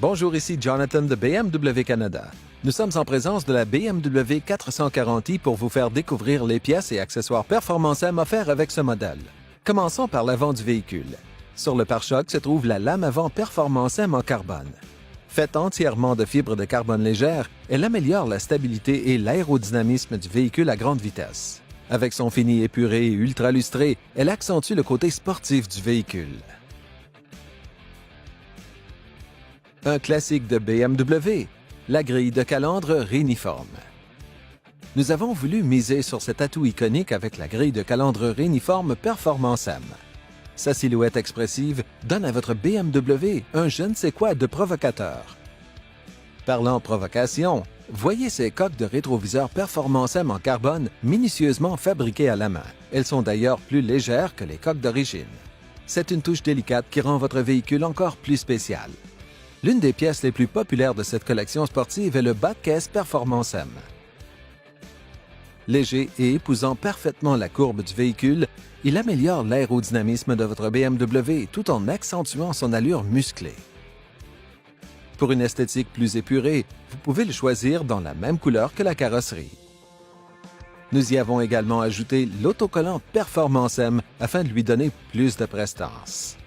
Bonjour, ici Jonathan de BMW Canada. Nous sommes en présence de la BMW 440i pour vous faire découvrir les pièces et accessoires Performance M offerts avec ce modèle. Commençons par l'avant du véhicule. Sur le pare-choc se trouve la lame avant Performance M en carbone. Faite entièrement de fibres de carbone légère, elle améliore la stabilité et l'aérodynamisme du véhicule à grande vitesse. Avec son fini épuré et ultra lustré, elle accentue le côté sportif du véhicule. Un classique de BMW, la grille de calandre réniforme. Nous avons voulu miser sur cet atout iconique avec la grille de calandre réniforme Performance M. Sa silhouette expressive donne à votre BMW un je ne sais quoi de provocateur. Parlant provocation, voyez ces coques de rétroviseur Performance M en carbone minutieusement fabriquées à la main. Elles sont d'ailleurs plus légères que les coques d'origine. C'est une touche délicate qui rend votre véhicule encore plus spécial. L'une des pièces les plus populaires de cette collection sportive est le bas de caisse Performance M. Léger et épousant parfaitement la courbe du véhicule, il améliore l'aérodynamisme de votre BMW tout en accentuant son allure musclée. Pour une esthétique plus épurée, vous pouvez le choisir dans la même couleur que la carrosserie. Nous y avons également ajouté l'autocollant Performance M afin de lui donner plus de prestance.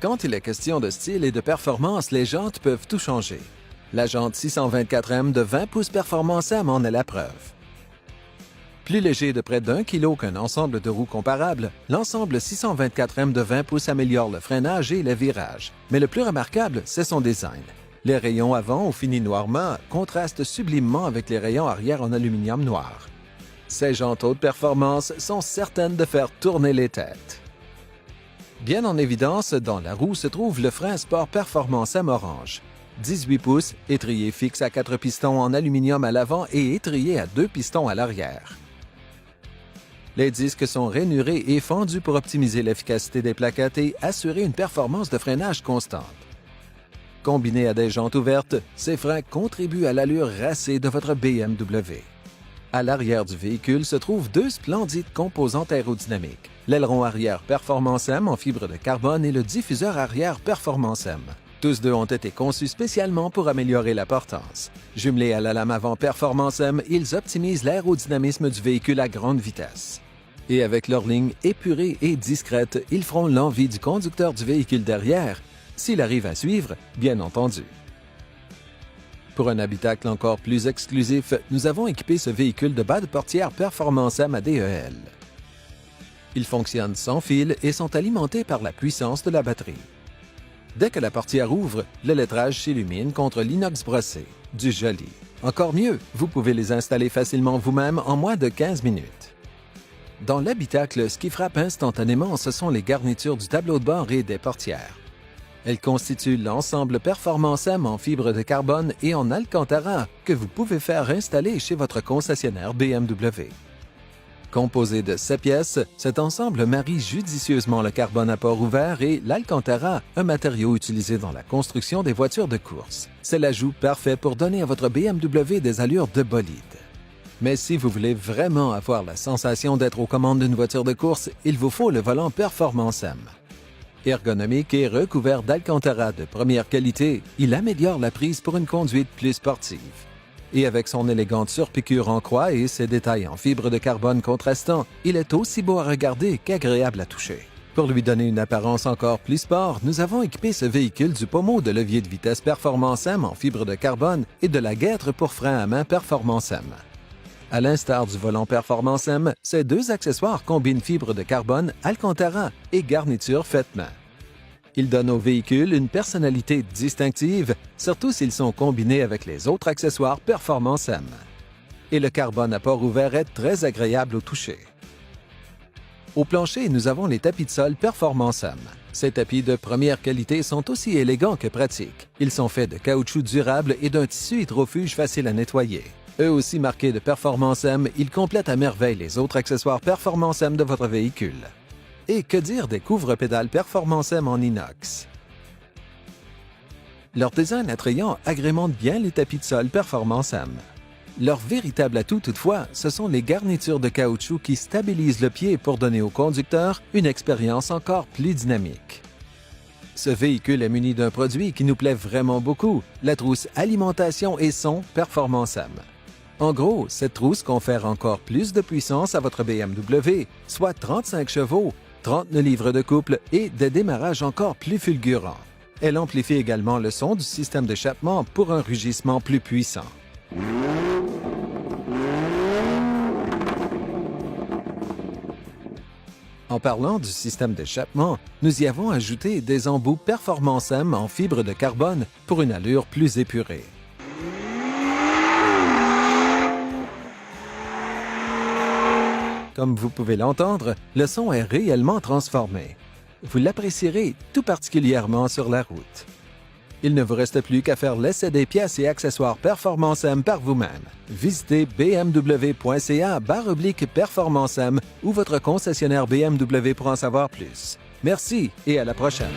Quand il est question de style et de performance, les jantes peuvent tout changer. La jante 624M de 20 pouces Performance M en est la preuve. Plus léger de près d'1 kg qu'un ensemble de roues comparable, l'ensemble 624M de 20 pouces améliore le freinage et les virages. Mais le plus remarquable, c'est son design. Les rayons avant, au fini noir mat, contrastent sublimement avec les rayons arrière en aluminium noir. Ces jantes haute performance sont certaines de faire tourner les têtes. Bien en évidence, dans la roue se trouve le frein Sport Performance M orange. 18 pouces, étrier fixe à 4 pistons en aluminium à l'avant et étrier à 2 pistons à l'arrière. Les disques sont rainurés et fendus pour optimiser l'efficacité des plaquettes et assurer une performance de freinage constante. Combinés à des jantes ouvertes, ces freins contribuent à l'allure racée de votre BMW. À l'arrière du véhicule se trouvent deux splendides composantes aérodynamiques. L'aileron arrière Performance M en fibre de carbone et le diffuseur arrière Performance M. Tous deux ont été conçus spécialement pour améliorer la portance. Jumelés à la lame avant Performance M, ils optimisent l'aérodynamisme du véhicule à grande vitesse. Et avec leur ligne épurée et discrète, ils feront l'envie du conducteur du véhicule derrière, s'il arrive à suivre, bien entendu. Pour un habitacle encore plus exclusif, nous avons équipé ce véhicule de bas de portière Performance M à DEL. Ils fonctionnent sans fil et sont alimentés par la puissance de la batterie. Dès que la portière ouvre, le lettrage s'illumine contre l'inox brossé. Du joli. Encore mieux, vous pouvez les installer facilement vous-même en moins de 15 minutes. Dans l'habitacle, ce qui frappe instantanément, ce sont les garnitures du tableau de bord et des portières. Elles constituent l'ensemble Performance M en fibre de carbone et en alcantara que vous pouvez faire installer chez votre concessionnaire BMW. Composé de 7 pièces, cet ensemble marie judicieusement le carbone à port ouvert et l'alcantara, un matériau utilisé dans la construction des voitures de course. C'est l'ajout parfait pour donner à votre BMW des allures de bolide. Mais si vous voulez vraiment avoir la sensation d'être aux commandes d'une voiture de course, il vous faut le volant Performance M. Ergonomique et recouvert d'alcantara de première qualité, il améliore la prise pour une conduite plus sportive. Et avec son élégante surpiqûre en croix et ses détails en fibre de carbone contrastants, il est aussi beau à regarder qu'agréable à toucher. Pour lui donner une apparence encore plus sport, nous avons équipé ce véhicule du pommeau de levier de vitesse Performance M en fibre de carbone et de la guêtre pour frein à main Performance M. À l'instar du volant Performance M, ces deux accessoires combinent fibre de carbone, alcantara et garniture faite main. Ils donnent au véhicule une personnalité distinctive, surtout s'ils sont combinés avec les autres accessoires Performance M. Et le carbone à port ouvert est très agréable au toucher. Au plancher, nous avons les tapis de sol Performance M. Ces tapis de première qualité sont aussi élégants que pratiques. Ils sont faits de caoutchouc durable et d'un tissu hydrofuge facile à nettoyer. Eux aussi marqués de Performance M, ils complètent à merveille les autres accessoires Performance M de votre véhicule. Et que dire des couvre-pédales Performance M en inox? Leur design attrayant agrémente bien les tapis de sol Performance M. Leur véritable atout toutefois, ce sont les garnitures de caoutchouc qui stabilisent le pied pour donner au conducteur une expérience encore plus dynamique. Ce véhicule est muni d'un produit qui nous plaît vraiment beaucoup, la trousse alimentation et son Performance M. En gros, cette trousse confère encore plus de puissance à votre BMW, soit 35 chevaux, 39 livres de couple et des démarrages encore plus fulgurants. Elle amplifie également le son du système d'échappement pour un rugissement plus puissant. En parlant du système d'échappement, nous y avons ajouté des embouts Performance M en fibre de carbone pour une allure plus épurée. Comme vous pouvez l'entendre, le son est réellement transformé. Vous l'apprécierez tout particulièrement sur la route. Il ne vous reste plus qu'à faire l'essai des pièces et accessoires Performance M par vous-même. Visitez bmw.ca/Performance M ou votre concessionnaire BMW pour en savoir plus. Merci et à la prochaine.